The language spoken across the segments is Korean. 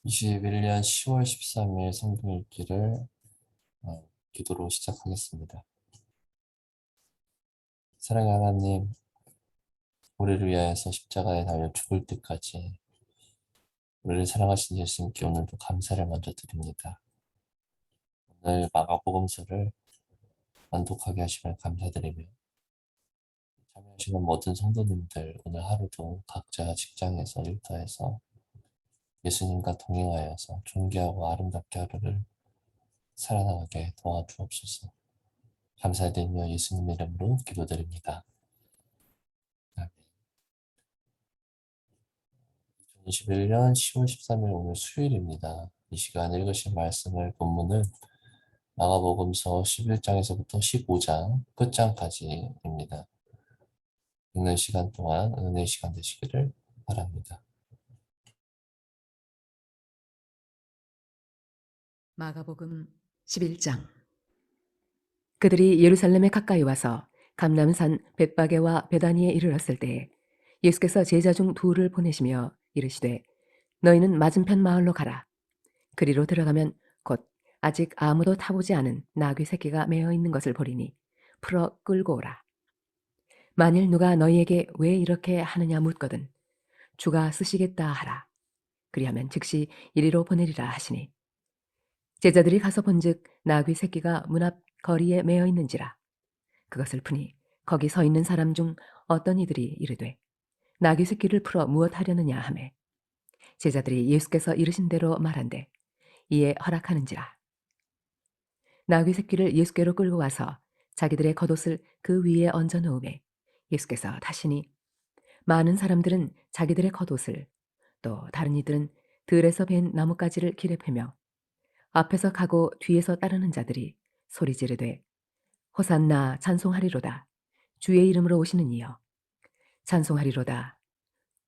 21년 10월 13일 성경 읽기를 기도로 시작하겠습니다. 사랑의 하나님, 우리를 위하여서 십자가에 달려 죽을 때까지 우리를 사랑하신 예수님께 오늘도 감사를 먼저 드립니다. 오늘 마가복음서를 완독하게 하심을 감사드리며 참여하시는 모든 성도님들 오늘 하루도 각자 직장에서 일터에서 예수님과 동행하여서 존귀하고 아름답게 하루를 살아나가게 도와주옵소서. 감사드리며 예수님 이름으로 기도드립니다. 아멘. 2021년 10월 13일 오늘 수요일입니다. 이 시간 읽으신 말씀을 본문은 마가복음서 11장에서부터 15장 끝장까지입니다. 읽는 시간 동안 은혜의 시간 되시기를 바랍니다. 마가복음 11장. 그들이 예루살렘에 가까이 와서 감람산 벳바게와 베다니에 이르렀을 때에 예수께서 제자 중 둘을 보내시며 이르시되 너희는 맞은편 마을로 가라. 그리로 들어가면 곧 아직 아무도 타보지 않은 나귀 새끼가 매어 있는 것을 보리니 풀어 끌고 오라. 만일 누가 너희에게 왜 이렇게 하느냐 묻거든 주가 쓰시겠다 하라. 그리하면 즉시 이리로 보내리라 하시니 제자들이 가서 본즉 나귀 새끼가 문 앞 거리에 매어 있는지라. 그것을 푸니 거기 서 있는 사람 중 어떤 이들이 이르되 나귀 새끼를 풀어 무엇하려느냐 하매 제자들이 예수께서 이르신 대로 말한대 이에 허락하는지라. 나귀 새끼를 예수께로 끌고 와서 자기들의 겉옷을 그 위에 얹어 놓음에 예수께서 다시니 많은 사람들은 자기들의 겉옷을 또 다른 이들은 들에서 벤 나뭇가지를 길에 패며 앞에서 가고 뒤에서 따르는 자들이 소리 지르되 호산나 찬송하리로다. 주의 이름으로 오시는 이여 찬송하리로다.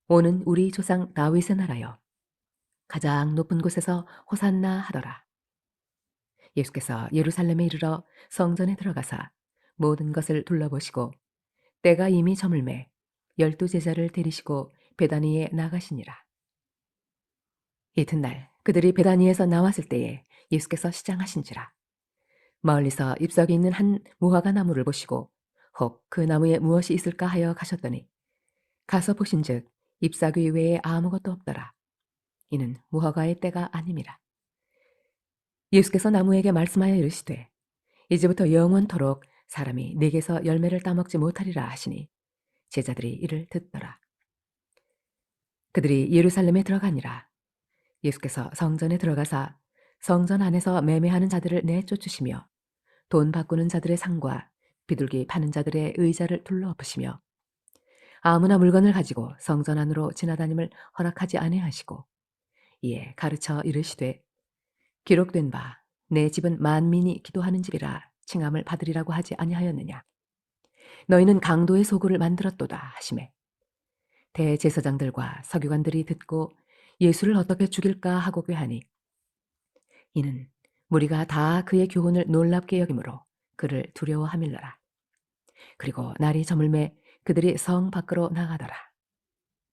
오는 우리 조상 다윗의 나라여 가장 높은 곳에서 호산나 하더라. 예수께서 예루살렘에 이르러 성전에 들어가사 모든 것을 둘러보시고 때가 이미 저물매 12 제자를 데리시고 베다니에 나가시니라. 이튿날 그들이 베다니에서 나왔을 때에 예수께서 시장하신지라. 멀리서 잎사귀 있는 한 무화과 나무를 보시고 혹 그 나무에 무엇이 있을까 하여 가셨더니 가서 보신즉 잎사귀 외에 아무것도 없더라. 이는 무화과의 때가 아님이라. 예수께서 나무에게 말씀하여 이르시되 이제부터 영원토록 사람이 네게서 열매를 따먹지 못하리라 하시니 제자들이 이를 듣더라. 그들이 예루살렘에 들어가니라. 예수께서 성전에 들어가사 성전 안에서 매매하는 자들을 내쫓으시며 돈 바꾸는 자들의 상과 비둘기 파는 자들의 의자를 둘러엎으시며 아무나 물건을 가지고 성전 안으로 지나다님을 허락하지 아니하시고 이에 가르쳐 이르시되 기록된 바 내 집은 만민이 기도하는 집이라 칭함을 받으리라고 하지 아니하였느냐. 너희는 강도의 소굴을 만들었도다 하시매 대제사장들과 서기관들이 듣고 예수를 어떻게 죽일까 하고 꾀하니 이는 무리가 다 그의 교훈을 놀랍게 여김으로 그를 두려워함일러라. 그리고 날이 저물매 그들이 성 밖으로 나가더라.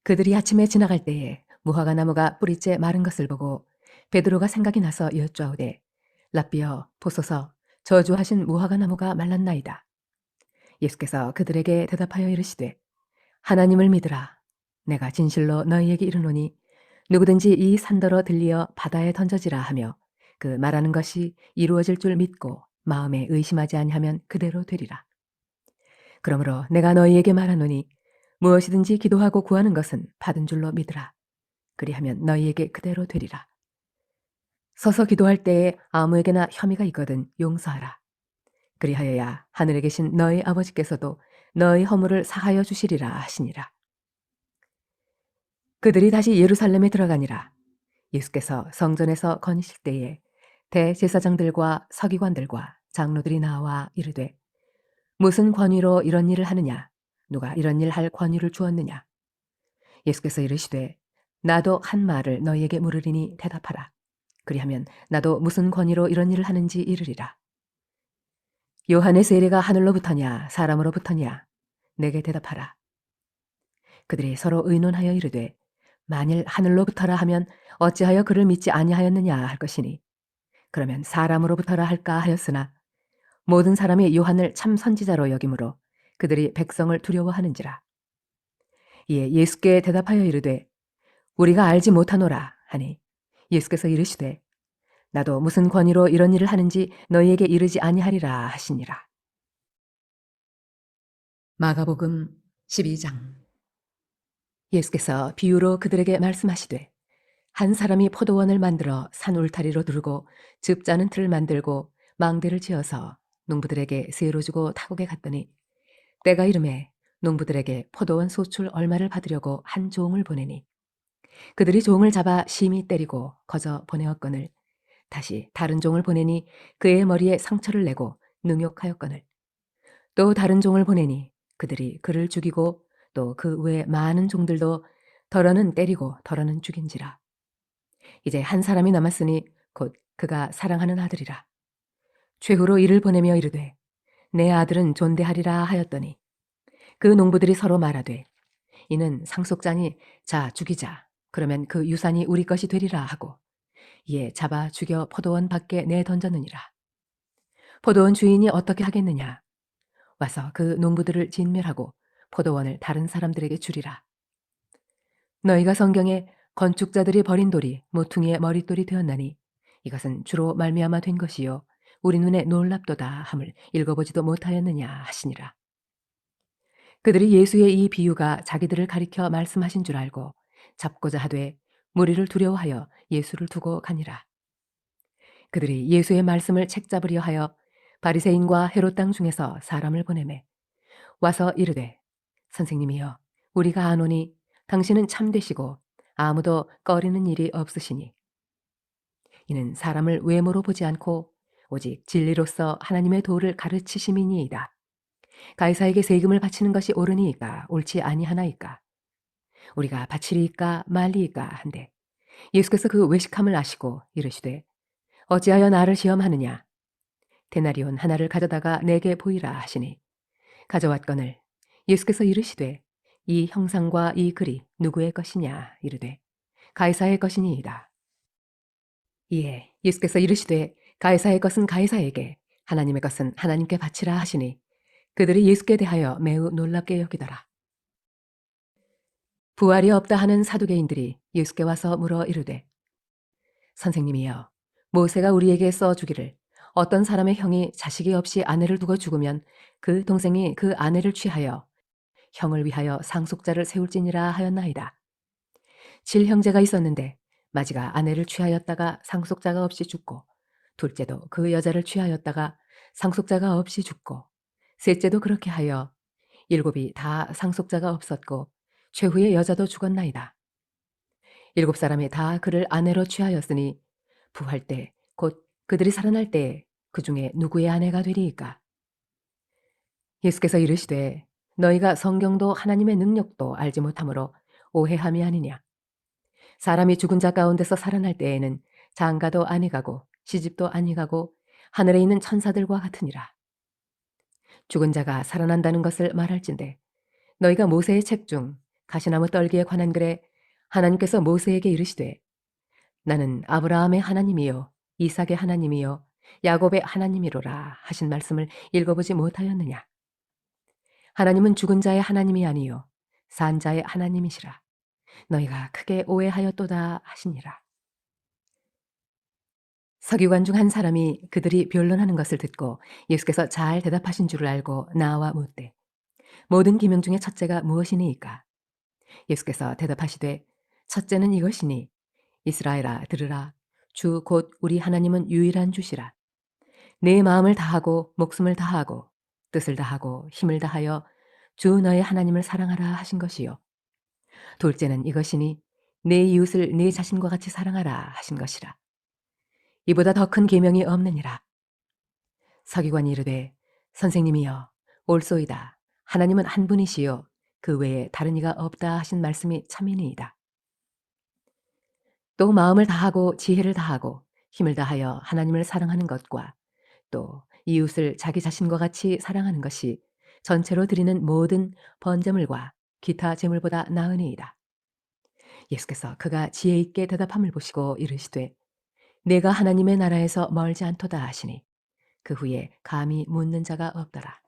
그들이 아침에 지나갈 때에 무화과 나무가 뿌리째 마른 것을 보고 베드로가 생각이 나서 여쭈아오되 랍비여 보소서 저주하신 무화과 나무가 말랐나이다. 예수께서 그들에게 대답하여 이르시되 하나님을 믿으라. 내가 진실로 너희에게 이르노니 누구든지 이 산더러 들리어 바다에 던져지라 하며 그 말하는 것이 이루어질 줄 믿고 마음에 의심하지 아니하면 그대로 되리라. 그러므로 내가 너희에게 말하노니 무엇이든지 기도하고 구하는 것은 받은 줄로 믿으라. 그리하면 너희에게 그대로 되리라. 서서 기도할 때에 아무에게나 혐의가 있거든 용서하라. 그리하여야 하늘에 계신 너희 아버지께서도 너희 허물을 사하여 주시리라 하시니라. 그들이 다시 예루살렘에 들어가니라. 예수께서 성전에서 거니실 때에 대제사장들과 서기관들과 장로들이 나와 이르되 무슨 권위로 이런 일을 하느냐? 누가 이런 일 할 권위를 주었느냐? 예수께서 이르시되 나도 한 말을 너희에게 물으리니 대답하라. 그리하면 나도 무슨 권위로 이런 일을 하는지 이르리라. 요한의 세례가 하늘로부터냐 사람으로부터냐? 내게 대답하라. 그들이 서로 의논하여 이르되 만일 하늘로부터라 하면 어찌하여 그를 믿지 아니하였느냐 할 것이니 그러면 사람으로부터라 할까 하였으나 모든 사람이 요한을 참 선지자로 여김으로 그들이 백성을 두려워하는지라. 이에 예수께 대답하여 이르되 우리가 알지 못하노라 하니 예수께서 이르시되 나도 무슨 권위로 이런 일을 하는지 너희에게 이르지 아니하리라 하시니라. 마가복음 12장. 예수께서 비유로 그들에게 말씀하시되 한 사람이 포도원을 만들어 산 울타리로 두르고 즙 짜는 틀을 만들고 망대를 지어서 농부들에게 세로 주고 타국에 갔더니 때가 이름에 농부들에게 포도원 소출 얼마를 받으려고 한 종을 보내니 그들이 종을 잡아 심히 때리고 거저 보내었거늘 다시 다른 종을 보내니 그의 머리에 상처를 내고 능욕하였거늘 또 다른 종을 보내니 그들이 그를 죽이고 또 그 외 많은 종들도 덜어는 때리고 덜어는 죽인지라. 이제 한 사람이 남았으니 곧 그가 사랑하는 아들이라. 최후로 이를 보내며 이르되 내 아들은 존대하리라 하였더니 그 농부들이 서로 말하되 이는 상속자니 자 죽이자 그러면 그 유산이 우리 것이 되리라 하고 이에 잡아 죽여 포도원 밖에 내던졌느니라. 포도원 주인이 어떻게 하겠느냐 와서 그 농부들을 진멸하고 포도원을 다른 사람들에게 주리라. 너희가 성경에 건축자들이 버린 돌이 모퉁이의 머릿돌이 되었나니 이것은 주로 말미암아 된 것이요 우리 눈에 놀랍도다 함을 읽어보지도 못하였느냐 하시니라. 그들이 예수의 이 비유가 자기들을 가리켜 말씀하신 줄 알고 잡고자 하되 무리를 두려워하여 예수를 두고 가니라. 그들이 예수의 말씀을 책잡으려 하여 바리새인과 헤롯 땅 중에서 사람을 보내매 와서 이르되 선생님이여 우리가 아노니 당신은 참되시고 아무도 꺼리는 일이 없으시니 이는 사람을 외모로 보지 않고 오직 진리로서 하나님의 도를 가르치심이니이다. 가이사에게 세금을 바치는 것이 옳으니이까 옳지 아니하나이까 우리가 바치리이까 말리이까 한데 예수께서 그 외식함을 아시고 이르시되 어찌하여 나를 시험하느냐 데나리온 하나를 가져다가 내게 보이라 하시니 가져왔거늘 예수께서 이르시되 이 형상과 이 글이 누구의 것이냐 이르되 가이사의 것이니이다. 이에 예수께서 이르시되 가이사의 것은 가이사에게 하나님의 것은 하나님께 바치라 하시니 그들이 예수께 대하여 매우 놀랍게 여기더라. 부활이 없다 하는 사두개인들이 예수께 와서 물어 이르되 선생님이여 모세가 우리에게 써주기를 어떤 사람의 형이 자식이 없이 아내를 두고 죽으면 그 동생이 그 아내를 취하여 형을 위하여 상속자를 세울지니라 하였나이다. 칠 형제가 있었는데 마지가 아내를 취하였다가 상속자가 없이 죽고 둘째도 그 여자를 취하였다가 상속자가 없이 죽고 셋째도 그렇게 하여 일곱이 다 상속자가 없었고 최후의 여자도 죽었나이다. 일곱 사람이 다 그를 아내로 취하였으니 부활 때 곧 그들이 살아날 때에 그 중에 누구의 아내가 되리이까? 예수께서 이르시되 너희가 성경도 하나님의 능력도 알지 못하므로 오해함이 아니냐. 사람이 죽은 자 가운데서 살아날 때에는 장가도 아니 가고 시집도 아니 가고 하늘에 있는 천사들과 같으니라. 죽은 자가 살아난다는 것을 말할진대 너희가 모세의 책 중 가시나무 떨기에 관한 글에 하나님께서 모세에게 이르시되 나는 아브라함의 하나님이요 이삭의 하나님이요 야곱의 하나님이로라 하신 말씀을 읽어보지 못하였느냐. 하나님은 죽은 자의 하나님이 아니요 산 자의 하나님이시라. 너희가 크게 오해하였도다 하시니라. 서기관 중 한 사람이 그들이 변론하는 것을 듣고 예수께서 잘 대답하신 줄을 알고 나와 묻되 모든 계명 중에 첫째가 무엇이니이까? 예수께서 대답하시되 첫째는 이것이니 이스라엘아 들으라 주 곧 우리 하나님은 유일한 주시라. 내 마음을 다하고 목숨을 다하고 뜻을 다하고 힘을 다하여 주 너의 하나님을 사랑하라 하신 것이요. 둘째는 이것이니 내 이웃을 내 자신과 같이 사랑하라 하신 것이라. 이보다 더 큰 계명이 없느니라. 서기관이 이르되 선생님이여 옳소이다. 하나님은 한 분이시요 그 외에 다른 이가 없다 하신 말씀이 참이니이다. 또 마음을 다하고 지혜를 다하고 힘을 다하여 하나님을 사랑하는 것과 또 이웃을 자기 자신과 같이 사랑하는 것이 전체로 드리는 모든 번제물과 기타 제물보다 나으니이다. 예수께서 그가 지혜 있게 대답함을 보시고 이르시되 내가 하나님의 나라에서 멀지 않도다 하시니 그 후에 감히 묻는 자가 없더라.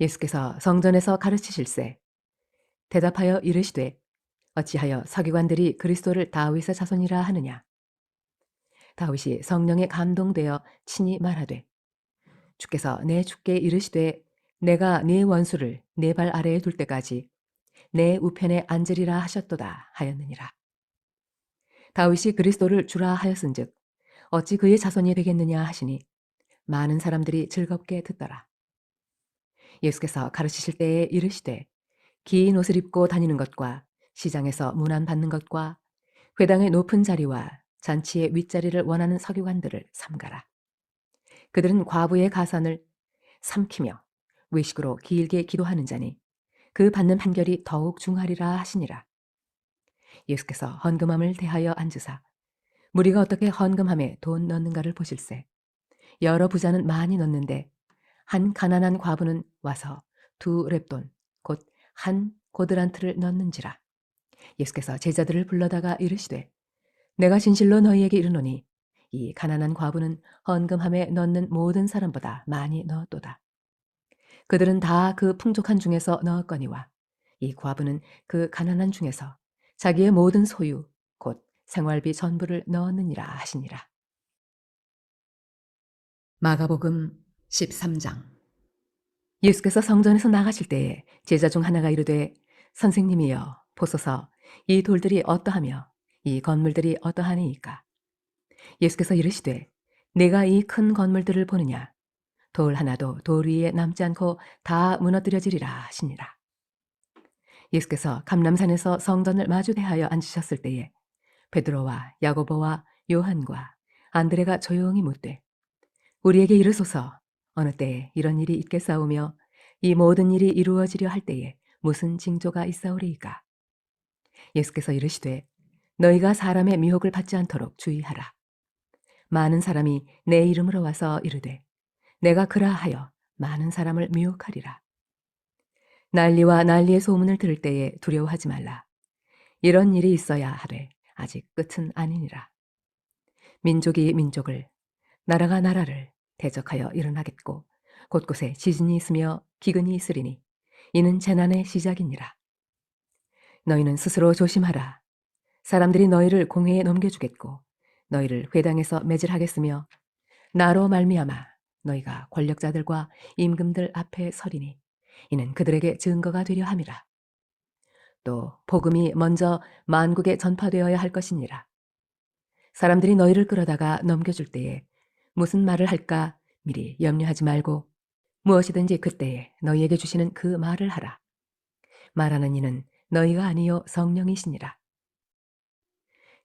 예수께서 성전에서 가르치실세 대답하여 이르시되 어찌하여 서기관들이 그리스도를 다윗의 자손이라 하느냐. 다윗이 성령에 감동되어 친히 말하되 주께서 내 주께 이르시되 내가 네 원수를 네 발 아래에 둘 때까지 내 우편에 앉으리라 하셨도다 하였느니라. 다윗이 그리스도를 주라 하였은즉 어찌 그의 자손이 되겠느냐 하시니 많은 사람들이 즐겁게 듣더라. 예수께서 가르치실 때에 이르시되 긴 옷을 입고 다니는 것과 시장에서 문안 받는 것과 회당의 높은 자리와 잔치의 윗자리를 원하는 서기관들을 삼가라. 그들은 과부의 가산을 삼키며 외식으로 길게 기도하는 자니 그 받는 판결이 더욱 중하리라 하시니라. 예수께서 헌금함을 대하여 앉으사 무리가 어떻게 헌금함에 돈 넣는가를 보실세. 여러 부자는 많이 넣는데 한 가난한 과부는 와서 2렙돈 곧 한 고드란트를 넣는지라. 예수께서 제자들을 불러다가 이르시되 내가 진실로 너희에게 이르노니 이 가난한 과부는 헌금함에 넣는 모든 사람보다 많이 넣었도다. 그들은 다 그 풍족한 중에서 넣었거니와 이 과부는 그 가난한 중에서 자기의 모든 소유 곧 생활비 전부를 넣었느니라 하시니라. 마가복음 13장. 예수께서 성전에서 나가실 때에 제자 중 하나가 이르되 선생님이여 보소서 이 돌들이 어떠하며 이 건물들이 어떠하니이까. 예수께서 이르시되 내가 이 큰 건물들을 보느냐 돌 하나도 돌 위에 남지 않고 다 무너뜨려지리라 하시니라. 예수께서 감람산에서 성전을 마주 대하여 앉으셨을 때에 베드로와 야고보와 요한과 안드레가 조용히 묻되 우리에게 이르소서 어느 때에 이런 일이 있겠사오며 이 모든 일이 이루어지려 할 때에 무슨 징조가 있사오리이까. 예수께서 이르시되 너희가 사람의 미혹을 받지 않도록 주의하라. 많은 사람이 내 이름으로 와서 이르되 내가 그라하여 많은 사람을 미혹하리라. 난리와 난리의 소문을 들을 때에 두려워하지 말라. 이런 일이 있어야 하되 아직 끝은 아니니라. 민족이 민족을 나라가 나라를 대적하여 일어나겠고 곳곳에 지진이 있으며 기근이 있으리니 이는 재난의 시작이니라. 너희는 스스로 조심하라. 사람들이 너희를 공회에 넘겨주겠고 너희를 회당에서 매질하겠으며 나로 말미암아 너희가 권력자들과 임금들 앞에 서리니 이는 그들에게 증거가 되려 함이라. 또 복음이 먼저 만국에 전파되어야 할 것이니라. 사람들이 너희를 끌어다가 넘겨줄 때에 무슨 말을 할까 미리 염려하지 말고 무엇이든지 그때에 너희에게 주시는 그 말을 하라. 말하는 이는 너희가 아니요 성령이시니라.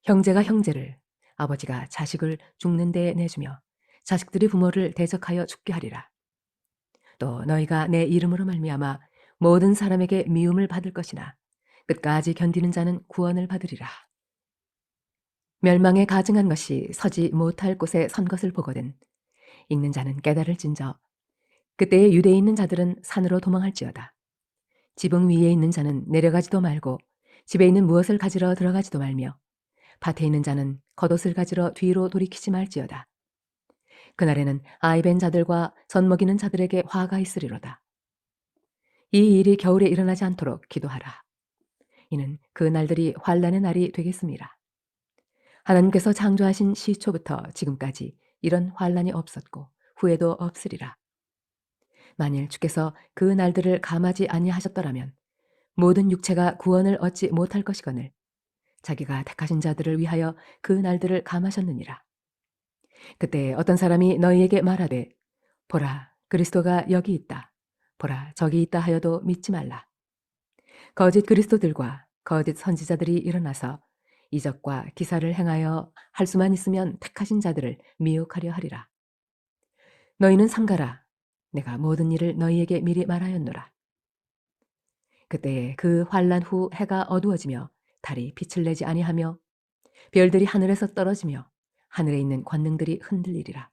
형제가 형제를 아버지가 자식을 죽는 데에 내주며 자식들이 부모를 대적하여 죽게 하리라. 또 너희가 내 이름으로 말미암아 모든 사람에게 미움을 받을 것이나 끝까지 견디는 자는 구원을 받으리라. 멸망에 가증한 것이 서지 못할 곳에 선 것을 보거든 읽는 자는 깨달을진저 그때에 유대에 있는 자들은 산으로 도망할지어다. 지붕 위에 있는 자는 내려가지도 말고 집에 있는 무엇을 가지러 들어가지도 말며 밭에 있는 자는 겉옷을 가지러 뒤로 돌이키지 말지어다. 그날에는 아이벤 자들과 젖 먹이는 자들에게 화가 있으리로다. 이 일이 겨울에 일어나지 않도록 기도하라. 이는 그 날들이 환난의 날이 되겠습니다. 하나님께서 창조하신 시초부터 지금까지 이런 환난이 없었고 후에도 없으리라. 만일 주께서 그 날들을 감하지 아니하셨더라면 모든 육체가 구원을 얻지 못할 것이거늘 자기가 택하신 자들을 위하여 그 날들을 감하셨느니라. 그때 어떤 사람이 너희에게 말하되 보라 그리스도가 여기 있다. 보라 저기 있다 하여도 믿지 말라. 거짓 그리스도들과 거짓 선지자들이 일어나서 이적과 기사를 행하여 할 수만 있으면 택하신 자들을 미혹하려 하리라. 너희는 삼가라. 내가 모든 일을 너희에게 미리 말하였노라. 그때에 그 환난 후 해가 어두워지며 달이 빛을 내지 아니하며 별들이 하늘에서 떨어지며 하늘에 있는 권능들이 흔들리리라.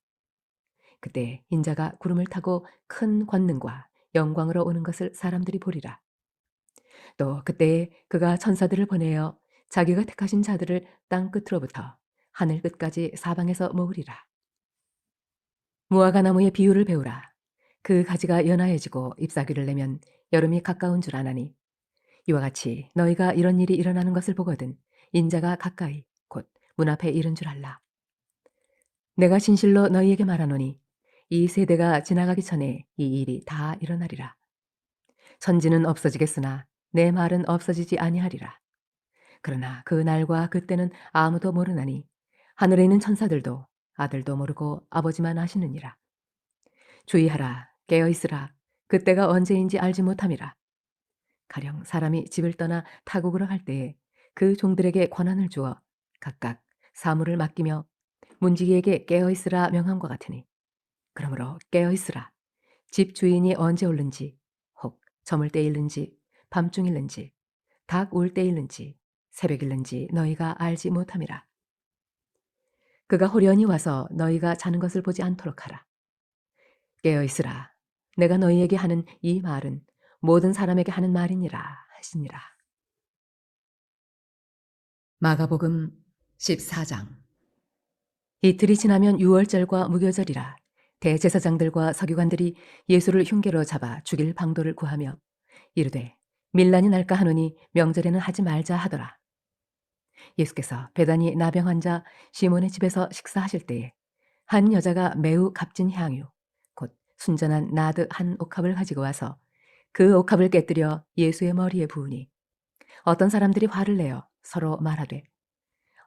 그때 인자가 구름을 타고 큰 권능과 영광으로 오는 것을 사람들이 보리라. 또 그때에 그가 천사들을 보내어 자기가 택하신 자들을 땅 끝으로부터 하늘 끝까지 사방에서 모으리라. 무화과 나무의 비유를 배우라. 그 가지가 연하여지고 잎사귀를 내면 여름이 가까운 줄 아나니 이와 같이 너희가 이런 일이 일어나는 것을 보거든 인자가 가까이 곧 문 앞에 이른 줄 알라. 내가 진실로 너희에게 말하노니 이 세대가 지나가기 전에 이 일이 다 일어나리라. 천지는 없어지겠으나 내 말은 없어지지 아니하리라. 그러나 그 날과 그때는 아무도 모르나니 하늘에 있는 천사들도 아들도 모르고 아버지만 아시느니라. 주의하라, 깨어 있으라. 그때가 언제인지 알지 못함이라. 가령 사람이 집을 떠나 타국으로 갈 때에 그 종들에게 권한을 주어 각각 사물을 맡기며 문지기에게 깨어 있으라 명함과 같으니 그러므로 깨어 있으라. 집 주인이 언제 올는지 혹 저물 때일는지 밤중일는지 닭 울 때일는지 새벽일는지 너희가 알지 못함이라. 그가 호련히 와서 너희가 자는 것을 보지 않도록 하라. 깨어 있으라. 내가 너희에게 하는 이 말은 모든 사람에게 하는 말이니라 하시니라. 마가복음 14장. 이틀이 지나면 유월절과 무교절이라. 대제사장들과 서기관들이 예수를 흉계로 잡아 죽일 방도를 구하며 이르되 밀란이 날까 하노니 명절에는 하지 말자 하더라. 예수께서 베다니 나병 환자 시몬의 집에서 식사하실 때에 한 여자가 매우 값진 향유 곧 순전한 나드 한 옥합을 가지고 와서 그 옥합을 깨뜨려 예수의 머리에 부으니 어떤 사람들이 화를 내어 서로 말하되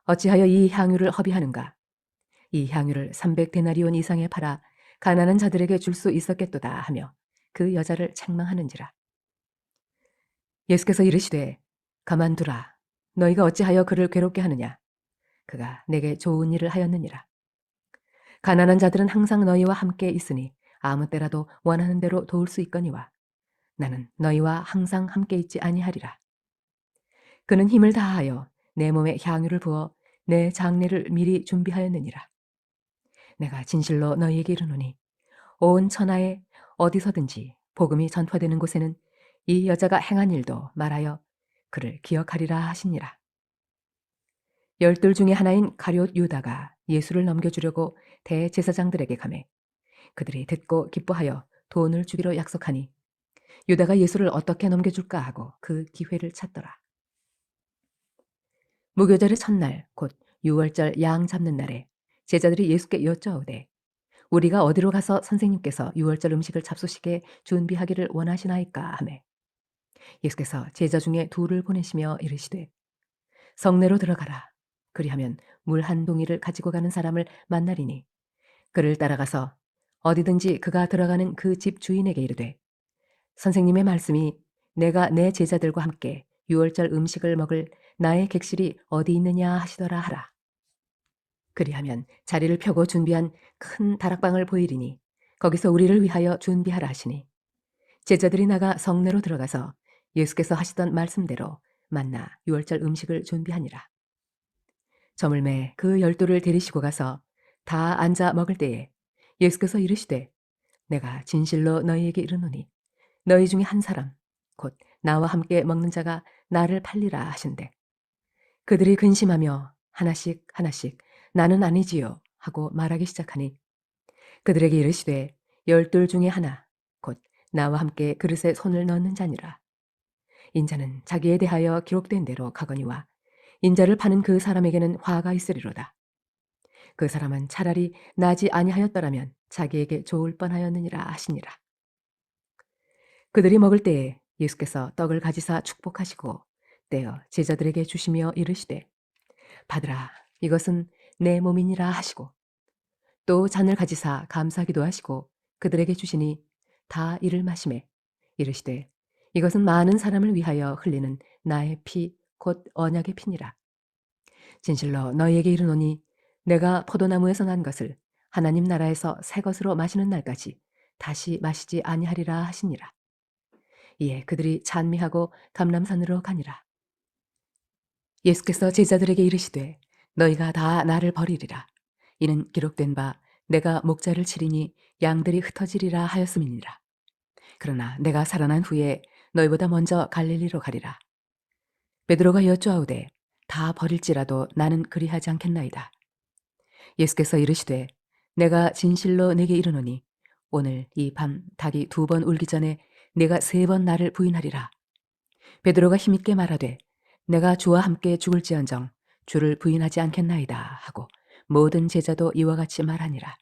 어찌하여 이 향유를 허비하는가. 이 향유를 300데나리온 이상에 팔아 가난한 자들에게 줄 수 있었겠도다 하며 그 여자를 책망하는지라. 예수께서 이르시되 가만두라. 너희가 어찌하여 그를 괴롭게 하느냐. 그가 내게 좋은 일을 하였느니라. 가난한 자들은 항상 너희와 함께 있으니 아무 때라도 원하는 대로 도울 수 있거니와 나는 너희와 항상 함께 있지 아니하리라. 그는 힘을 다하여 내 몸에 향유를 부어 내 장례를 미리 준비하였느니라. 내가 진실로 너희에게 이르노니 온 천하에 어디서든지 복음이 전파되는 곳에는 이 여자가 행한 일도 말하여 그를 기억하리라 하시니라. 12 중에 하나인 가룟 유다가 예수를 넘겨주려고 대제사장들에게 가매 그들이 듣고 기뻐하여 돈을 주기로 약속하니 유다가 예수를 어떻게 넘겨줄까 하고 그 기회를 찾더라. 무교절의 첫날 곧 유월절 양 잡는 날에 제자들이 예수께 여쭤오되 우리가 어디로 가서 선생님께서 유월절 음식을 잡수시게 준비하기를 원하시나이까 하매 예수께서 제자 중에 둘을 보내시며 이르시되 성내로 들어가라. 그리하면 물 한 동이를 가지고 가는 사람을 만나리니 그를 따라가서 어디든지 그가 들어가는 그 집 주인에게 이르되 선생님의 말씀이 내가 내 제자들과 함께 유월절 음식을 먹을 나의 객실이 어디 있느냐 하시더라 하라. 그리하면 자리를 펴고 준비한 큰 다락방을 보이리니 거기서 우리를 위하여 준비하라 하시니 제자들이 나가 성내로 들어가서 예수께서 하시던 말씀대로 만나 유월절 음식을 준비하니라. 저물매 그 12를 데리시고 가서 다 앉아 먹을 때에 예수께서 이르시되 내가 진실로 너희에게 이르노니 너희 중에 한 사람 곧 나와 함께 먹는 자가 나를 팔리라 하신대. 그들이 근심하며 하나씩 하나씩 나는 아니지요 하고 말하기 시작하니 그들에게 이르시되 12 중에 하나 곧 나와 함께 그릇에 손을 넣는 자니라. 인자는 자기에 대하여 기록된 대로 가거니와 인자를 파는 그 사람에게는 화가 있으리로다. 그 사람은 차라리 나지 아니하였더라면 자기에게 좋을 뻔하였느니라 하시니라. 그들이 먹을 때에 예수께서 떡을 가지사 축복하시고 떼어 제자들에게 주시며 이르시되 받으라 이것은 내 몸이니라 하시고 또 잔을 가지사 감사기도 하시고 그들에게 주시니 다 이를 마시매 이르시되 이것은 많은 사람을 위하여 흘리는 나의 피 곧 언약의 피니라. 진실로 너희에게 이르노니 내가 포도나무에서 난 것을 하나님 나라에서 새 것으로 마시는 날까지 다시 마시지 아니하리라 하시니라. 이에 그들이 찬미하고 감람산으로 가니라. 예수께서 제자들에게 이르시되 너희가 다 나를 버리리라. 이는 기록된 바 내가 목자를 치리니 양들이 흩어지리라 하였음이니라. 그러나 내가 살아난 후에 너희보다 먼저 갈릴리로 가리라. 베드로가 여쭈아오되 다 버릴지라도 나는 그리하지 않겠나이다. 예수께서 이르시되 내가 진실로 내게 이르노니 오늘 이 밤 닭이 2번 울기 전에 내가 3번 나를 부인하리라. 베드로가 힘있게 말하되 내가 주와 함께 죽을지언정 주를 부인하지 않겠나이다 하고 모든 제자도 이와 같이 말하니라.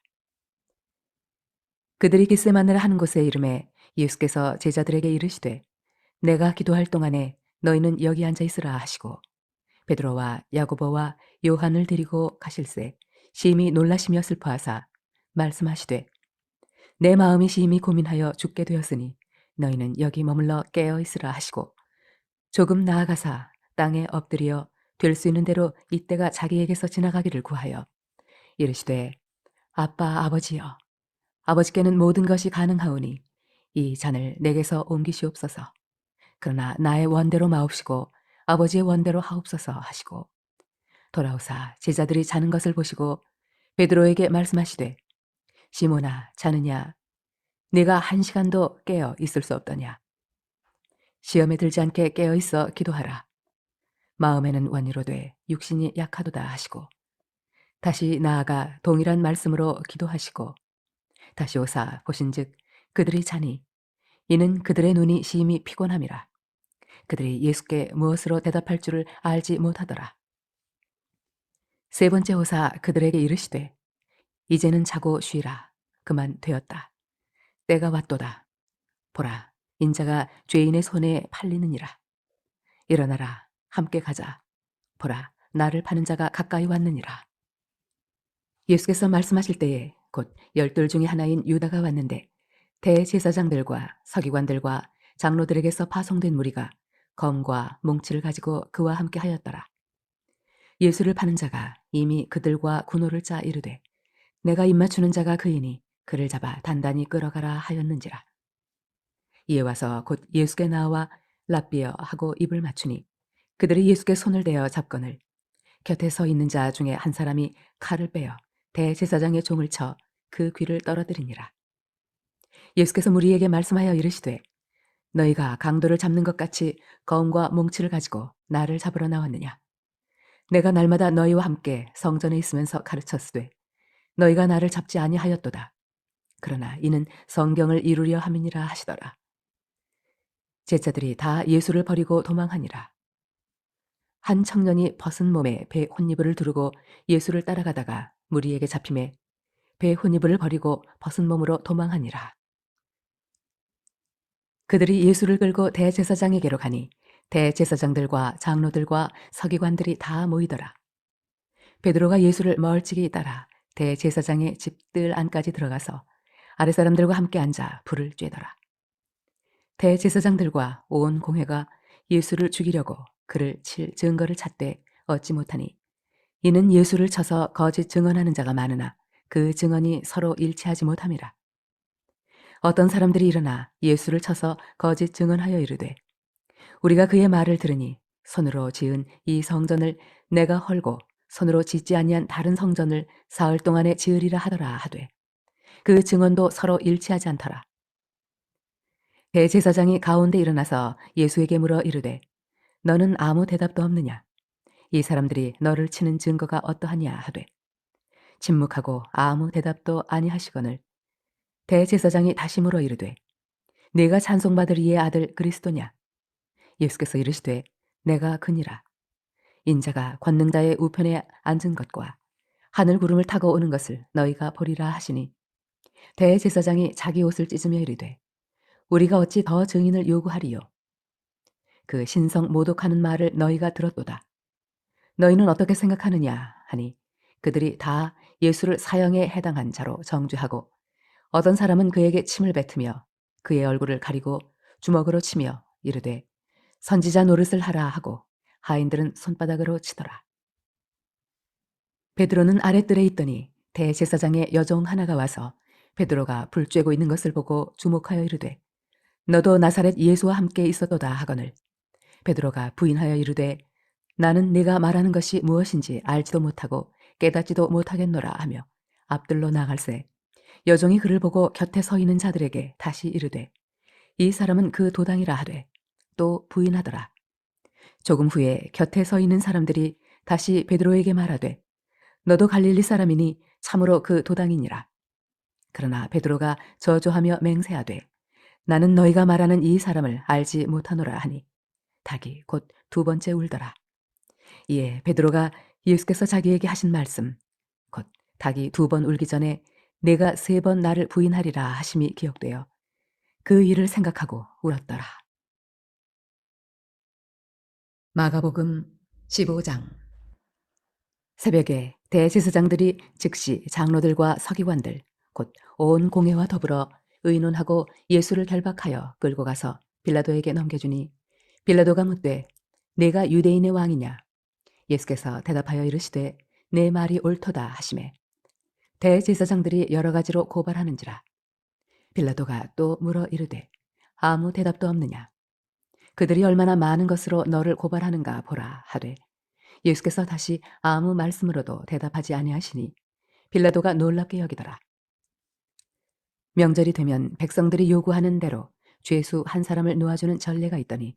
그들이 겟세마네라 하는 곳에 이름에 예수께서 제자들에게 이르시되 내가 기도할 동안에 너희는 여기 앉아 있으라 하시고 베드로와 야고보와 요한을 데리고 가실새 심히 놀라시며 슬퍼하사 말씀하시되 내 마음이 심히 고민하여 죽게 되었으니 너희는 여기 머물러 깨어 있으라 하시고 조금 나아가사 땅에 엎드려 될 수 있는 대로 이때가 자기에게서 지나가기를 구하여 이르시되 아빠 아버지여 아버지께는 모든 것이 가능하오니 이 잔을 내게서 옮기시옵소서. 그러나 나의 원대로 마옵시고 아버지의 원대로 하옵소서 하시고 돌아오사 제자들이 자는 것을 보시고 베드로에게 말씀하시되 시몬아 자느냐 네가 1시간도 깨어 있을 수 없더냐. 시험에 들지 않게 깨어 있어 기도하라. 마음에는 원이로되 육신이 약하도다 하시고 다시 나아가 동일한 말씀으로 기도하시고 다시 오사 보신즉 그들이 자니 이는 그들의 눈이 심히 피곤함이라. 그들이 예수께 무엇으로 대답할 줄을 알지 못하더라. 3번째 오사 그들에게 이르시되 이제는 자고 쉬라. 그만 되었다. 때가 왔도다. 보라 인자가 죄인의 손에 팔리느니라. 일어나라 함께 가자. 보라 나를 파는 자가 가까이 왔느니라. 예수께서 말씀하실 때에 곧 12 중에 하나인 유다가 왔는데 대제사장들과 서기관들과 장로들에게서 파송된 무리가 검과 몽치를 가지고 그와 함께 하였더라. 예수를 파는 자가 이미 그들과 군호를 짜 이르되 내가 입맞추는 자가 그이니 그를 잡아 단단히 끌어가라 하였는지라. 이에 와서 곧 예수께 나와 랍비여 하고 입을 맞추니 그들이 예수께 손을 대어 잡거늘 곁에 서 있는 자 중에 한 사람이 칼을 빼어 대제사장의 종을 쳐 그 귀를 떨어뜨리니라. 예수께서 무리에게 말씀하여 이르시되 너희가 강도를 잡는 것 같이 검과 몽치를 가지고 나를 잡으러 나왔느냐. 내가 날마다 너희와 함께 성전에 있으면서 가르쳤으되 너희가 나를 잡지 아니하였도다. 그러나 이는 성경을 이루려 함이니라 하시더라. 제자들이 다 예수를 버리고 도망하니라. 한 청년이 벗은 몸에 배 혼이불을 두르고 예수를 따라가다가 무리에게 잡힘에 배 혼이불을 버리고 벗은 몸으로 도망하니라. 그들이 예수를 끌고 대제사장에게로 가니 대제사장들과 장로들과 서기관들이 다 모이더라. 베드로가 예수를 멀찍이 따라 대제사장의 집들 안까지 들어가서 아랫사람들과 함께 앉아 불을 쬐더라. 대제사장들과 온 공회가 예수를 죽이려고 그를 칠 증거를 찾되 얻지 못하니 이는 예수를 쳐서 거짓 증언하는 자가 많으나 그 증언이 서로 일치하지 못함이라. 어떤 사람들이 일어나 예수를 쳐서 거짓 증언하여 이르되 우리가 그의 말을 들으니 손으로 지은 이 성전을 내가 헐고 손으로 짓지 아니한 다른 성전을 사흘 동안에 지으리라 하더라 하되 그 증언도 서로 일치하지 않더라. 대제사장이 가운데 일어나서 예수에게 물어 이르되 너는 아무 대답도 없느냐. 이 사람들이 너를 치는 증거가 어떠하냐 하되 침묵하고 아무 대답도 아니하시거늘 대제사장이 다시 물어 이르되 네가 찬송받을 이의 아들 그리스도냐. 예수께서 이르시되 내가 그니라. 인자가 권능자의 우편에 앉은 것과 하늘 구름을 타고 오는 것을 너희가 보리라 하시니 대제사장이 자기 옷을 찢으며 이르되 우리가 어찌 더 증인을 요구하리요. 그 신성 모독하는 말을 너희가 들었도다. 너희는 어떻게 생각하느냐 하니 그들이 다 예수를 사형에 해당한 자로 정죄하고 어떤 사람은 그에게 침을 뱉으며 그의 얼굴을 가리고 주먹으로 치며 이르되 선지자 노릇을 하라 하고 하인들은 손바닥으로 치더라. 베드로는 아랫뜰에 있더니 대제사장의 여종 하나가 와서 베드로가 불 쬐고 있는 것을 보고 주목하여 이르되 너도 나사렛 예수와 함께 있었도다 하거늘 베드로가 부인하여 이르되 나는 네가 말하는 것이 무엇인지 알지도 못하고 깨닫지도 못하겠노라 하며 앞들로 나갈새 여종이 그를 보고 곁에 서 있는 자들에게 다시 이르되 이 사람은 그 도당이라 하되 또 부인하더라. 조금 후에 곁에 서 있는 사람들이 다시 베드로에게 말하되 너도 갈릴리 사람이니 참으로 그 도당이니라. 그러나 베드로가 저조하며 맹세하되 나는 너희가 말하는 이 사람을 알지 못하노라 하니 닭이 곧 두 번째 울더라. 이에 베드로가 예수께서 자기에게 하신 말씀 곧 닭이 두 번 울기 전에 내가 세 번 나를 부인하리라 하심이 기억되어 그 일을 생각하고 울었더라. 마가복음 15장. 새벽에 대제사장들이 즉시 장로들과 서기관들 곧 온 공회와 더불어 의논하고 예수를 결박하여 끌고 가서 빌라도에게 넘겨주니 빌라도가 묻되 내가 유대인의 왕이냐. 예수께서 대답하여 이르시되 내 말이 옳도다 하시매 대제사장들이 여러 가지로 고발하는지라. 빌라도가 또 물어 이르되 아무 대답도 없느냐. 그들이 얼마나 많은 것으로 너를 고발하는가 보라 하되 예수께서 다시 아무 말씀으로도 대답하지 아니하시니 빌라도가 놀랍게 여기더라. 명절이 되면 백성들이 요구하는 대로 죄수 한 사람을 놓아주는 전례가 있더니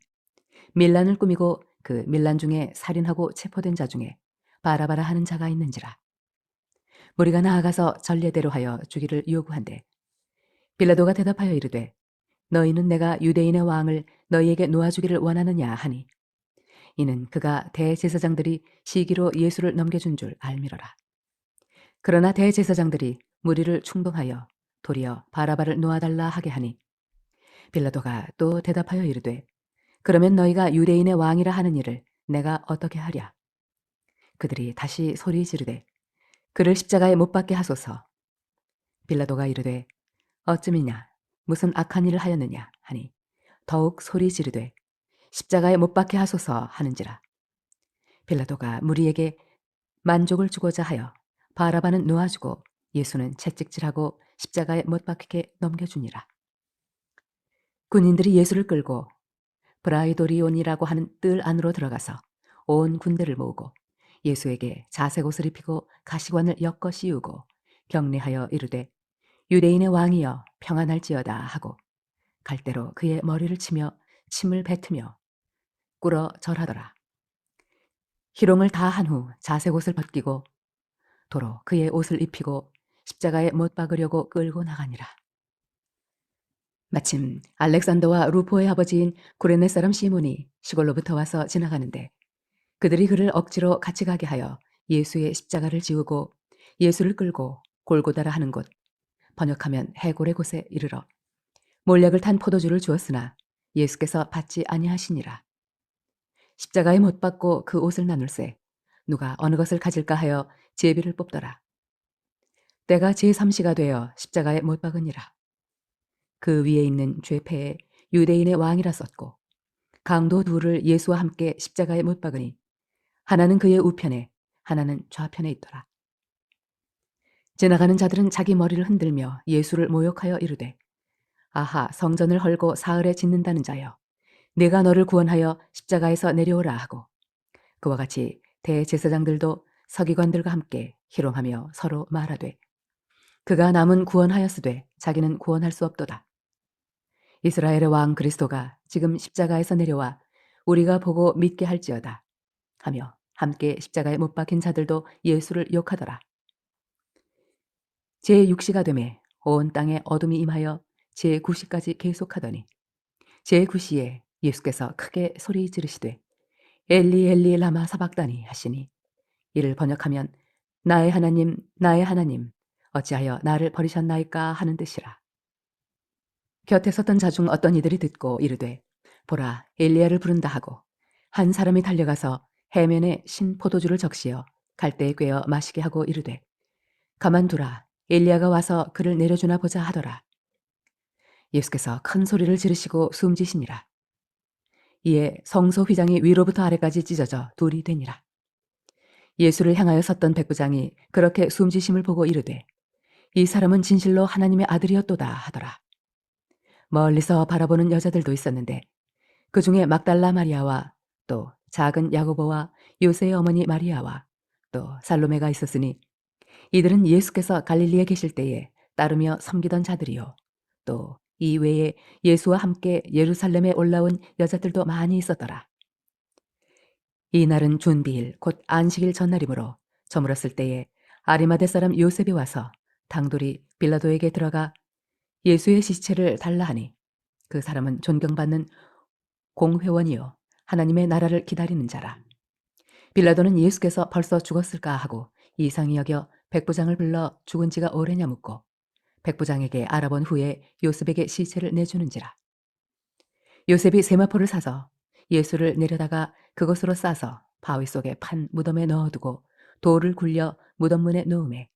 밀란을 꾸미고 그 밀란 중에 살인하고 체포된 자 중에 바라바라 하는 자가 있는지라. 무리가 나아가서 전례대로 하여 주기를 요구한대 빌라도가 대답하여 이르되 너희는 내가 유대인의 왕을 너희에게 놓아주기를 원하느냐 하니 이는 그가 대제사장들이 시기로 예수를 넘겨준 줄 알미러라. 그러나 대제사장들이 무리를 충동하여 도리어 바라바를 놓아달라 하게 하니 빌라도가 또 대답하여 이르되 그러면 너희가 유대인의 왕이라 하는 일을 내가 어떻게 하랴. 그들이 다시 소리 지르되 그를 십자가에 못 박게 하소서. 빌라도가 이르되 어쯤이냐 무슨 악한 일을 하였느냐 하니 더욱 소리 지르되 십자가에 못 박게 하소서 하는지라. 빌라도가 무리에게 만족을 주고자 하여 바라바는 놓아주고 예수는 채찍질하고 십자가에 못 박히게 넘겨주니라. 군인들이 예수를 끌고 브라이도리온이라고 하는 뜰 안으로 들어가서 온 군대를 모으고 예수에게 자색 옷을 입히고 가시관을 엮어 씌우고 경례하여 이르되 유대인의 왕이여 평안할지어다 하고 갈대로 그의 머리를 치며 침을 뱉으며 꿇어 절하더라. 희롱을 다 한 후 자색 옷을 벗기고 도로 그의 옷을 입히고 십자가에 못 박으려고 끌고 나가니라. 마침 알렉산더와 루포의 아버지인 구레네 사람 시몬이 시골로부터 와서 지나가는데 그들이 그를 억지로 같이 가게 하여 예수의 십자가를 지우고 예수를 끌고 골고다라 하는 곳 번역하면 해골의 곳에 이르러 몰약을 탄 포도주를 주었으나 예수께서 받지 아니하시니라. 십자가에 못 박고 그 옷을 나눌세 누가 어느 것을 가질까 하여 제비를 뽑더라. 때가 제3시가 되어 십자가에 못 박으니라. 그 위에 있는 죄패에 유대인의 왕이라 썼고 강도 둘을 예수와 함께 십자가에 못 박으니 하나는 그의 우편에 하나는 좌편에 있더라. 지나가는 자들은 자기 머리를 흔들며 예수를 모욕하여 이르되 아하 성전을 헐고 사흘에 짓는다는 자여 내가 너를 구원하여 십자가에서 내려오라 하고 그와 같이 대제사장들도 서기관들과 함께 희롱하며 서로 말하되 그가 남은 구원하였으되 자기는 구원할 수 없도다. 이스라엘의 왕 그리스도가 지금 십자가에서 내려와 우리가 보고 믿게 할지어다 하며 함께 십자가에 못 박힌 자들도 예수를 욕하더라. 제6시가 되매 온 땅에 어둠이 임하여 제9시까지 계속하더니 제9시에 예수께서 크게 소리 지르시되 엘리 엘리 라마 사박다니 하시니 이를 번역하면 나의 하나님 어찌하여 나를 버리셨나이까 하는 뜻이라. 곁에 섰던 자 중 어떤 이들이 듣고 이르되 보라 엘리야를 부른다 하고 한 사람이 달려가서 해면에 신 포도주를 적시어 갈대에 꿰어 마시게 하고 이르되 가만두라 엘리야가 와서 그를 내려주나 보자 하더라. 예수께서 큰 소리를 지르시고 숨지시니라. 이에 성소 휘장이 위로부터 아래까지 찢어져 둘이 되니라. 예수를 향하여 섰던 백부장이 그렇게 숨지심을 보고 이르되 이 사람은 진실로 하나님의 아들이었도다 하더라. 멀리서 바라보는 여자들도 있었는데 그 중에 막달라 마리아와 또 작은 야고보와 요새의 어머니 마리아와 또 살로메가 있었으니 이들은 예수께서 갈릴리에 계실 때에 따르며 섬기던 자들이요 또 이 외에 예수와 함께 예루살렘에 올라온 여자들도 많이 있었더라. 이 날은 준비일 곧 안식일 전날이므로 저물었을 때에 아리마대 사람 요셉이 와서 당돌이 빌라도에게 들어가 예수의 시체를 달라 하니 그 사람은 존경받는 공회원이요 하나님의 나라를 기다리는 자라. 빌라도는 예수께서 벌써 죽었을까 하고 이상히 여겨 백부장을 불러 죽은 지가 오래냐 묻고 백부장에게 알아본 후에 요셉에게 시체를 내주는지라. 요셉이 세마포를 사서 예수를 내려다가 그것으로 싸서 바위 속에 판 무덤에 넣어두고 돌을 굴려 무덤 문에 놓음에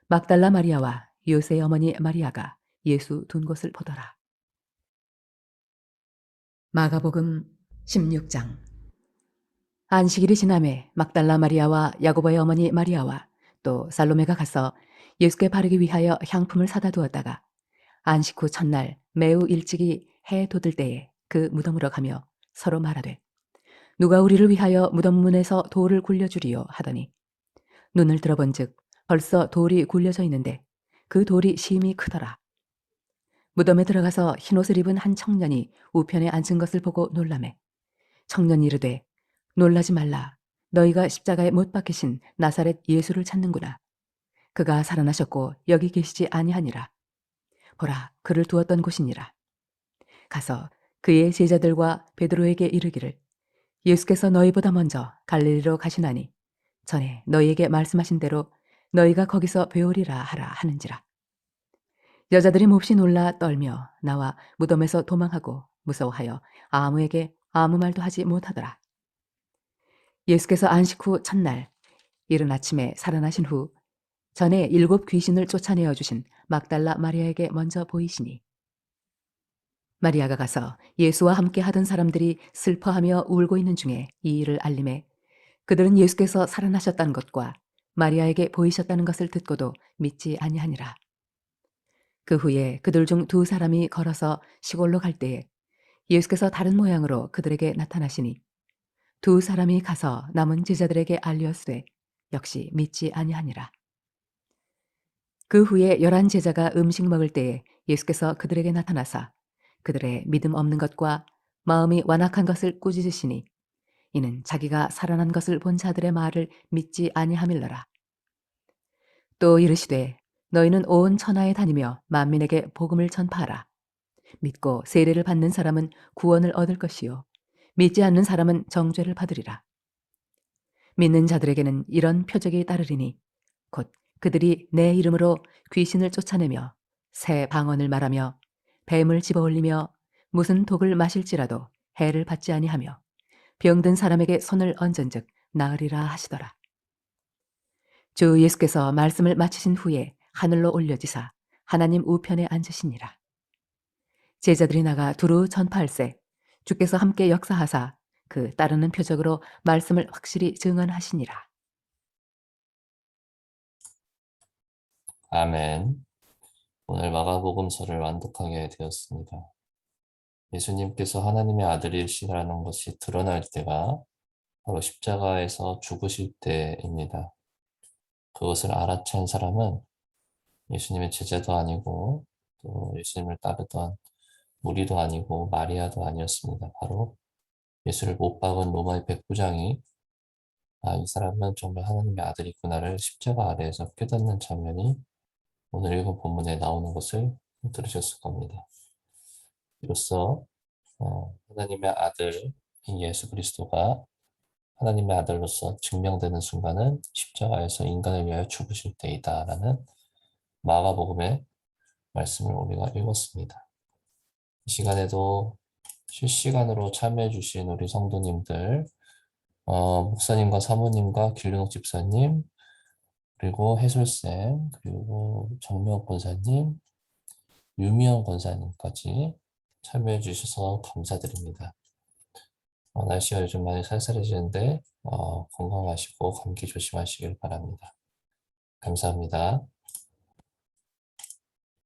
막달라 마리아와 요새의 어머니 마리아가 예수 둔 곳을 보더라. 마가복음 16장. 안식일이 지남에 막달라 마리아와 야고보의 어머니 마리아와 또 살로메가 가서 예수께 바르기 위하여 향품을 사다 두었다가 안식 후 첫날 매우 일찍이 해 돋을 때에 그 무덤으로 가며 서로 말하되 누가 우리를 위하여 무덤 문에서 돌을 굴려주리요 하더니 눈을 들어본즉 벌써 돌이 굴려져 있는데 그 돌이 심히 크더라. 무덤에 들어가서 흰옷을 입은 한 청년이 우편에 앉은 것을 보고 놀라매 청년이 이르되 놀라지 말라. 너희가 십자가에 못 박히신 나사렛 예수를 찾는구나. 그가 살아나셨고 여기 계시지 아니하니라. 보라, 그를 두었던 곳이니라. 가서 그의 제자들과 베드로에게 이르기를 예수께서 너희보다 먼저 갈릴리로 가시나니 전에 너희에게 말씀하신 대로 너희가 거기서 배우리라 하라 하는지라. 여자들이 몹시 놀라 떨며 나와 무덤에서 도망하고 무서워하여 아무에게 아무 말도 하지 못하더라. 예수께서 안식 후 첫날 이른 아침에 살아나신 후 전에 7 귀신을 쫓아내어 주신 막달라 마리아에게 먼저 보이시니 마리아가 가서 예수와 함께 하던 사람들이 슬퍼하며 울고 있는 중에 이 일을 알림해 그들은 예수께서 살아나셨다는 것과 마리아에게 보이셨다는 것을 듣고도 믿지 아니하니라. 그 후에 그들 중 2 사람이 걸어서 시골로 갈 때에 예수께서 다른 모양으로 그들에게 나타나시니 2 사람이 가서 남은 제자들에게 알리었으되 역시 믿지 아니하니라. 그 후에 11 제자가 음식 먹을 때에 예수께서 그들에게 나타나사 그들의 믿음 없는 것과 마음이 완악한 것을 꾸짖으시니 이는 자기가 살아난 것을 본 자들의 말을 믿지 아니함일러라. 또 이르시되 너희는 온 천하에 다니며 만민에게 복음을 전파하라. 믿고 세례를 받는 사람은 구원을 얻을 것이요 믿지 않는 사람은 정죄를 받으리라. 믿는 자들에게는 이런 표적이 따르리니 곧 그들이 내 이름으로 귀신을 쫓아내며 새 방언을 말하며 뱀을 집어올리며 무슨 독을 마실지라도 해를 받지 아니하며 병든 사람에게 손을 얹은즉 나으리라 하시더라. 주 예수께서 말씀을 마치신 후에 하늘로 올려지사 하나님 우편에 앉으시니라. 제자들이 나가 두루 전파할세 주께서 함께 역사하사 그 따르는 표적으로 말씀을 확실히 증언하시니라. 아멘. 오늘 마가복음서를 완독하게 되었습니다. 예수님께서 하나님의 아들이시라는 것이 드러날 때가 바로 십자가에서 죽으실 때입니다. 그것을 알아챈 사람은 예수님의 제자도 아니고 또 예수님을 따르던 무리도 아니고 마리아도 아니었습니다. 바로 예수를 못 박은 로마의 백부장이 이 사람은 정말 하나님의 아들이구나를 십자가 아래에서 깨닫는 장면이 오늘 읽은 본문에 나오는 것을 들으셨을 겁니다. 이로써 하나님의 아들 예수 그리스도가 하나님의 아들로서 증명되는 순간은 십자가에서 인간을 위하여 죽으실 때이다라는 마가복음의 말씀을 우리가 읽었습니다. 이 시간에도 실시간으로 참여해 주신 우리 성도님들, 목사님과 사모님과 길륜옥 집사님, 그리고 해솔쌤, 그리고 정명욱 권사님, 유미영 권사님까지 참여해 주셔서 감사드립니다. 날씨가 요즘 많이 쌀쌀해지는데 건강하시고 감기 조심하시길 바랍니다. 감사합니다.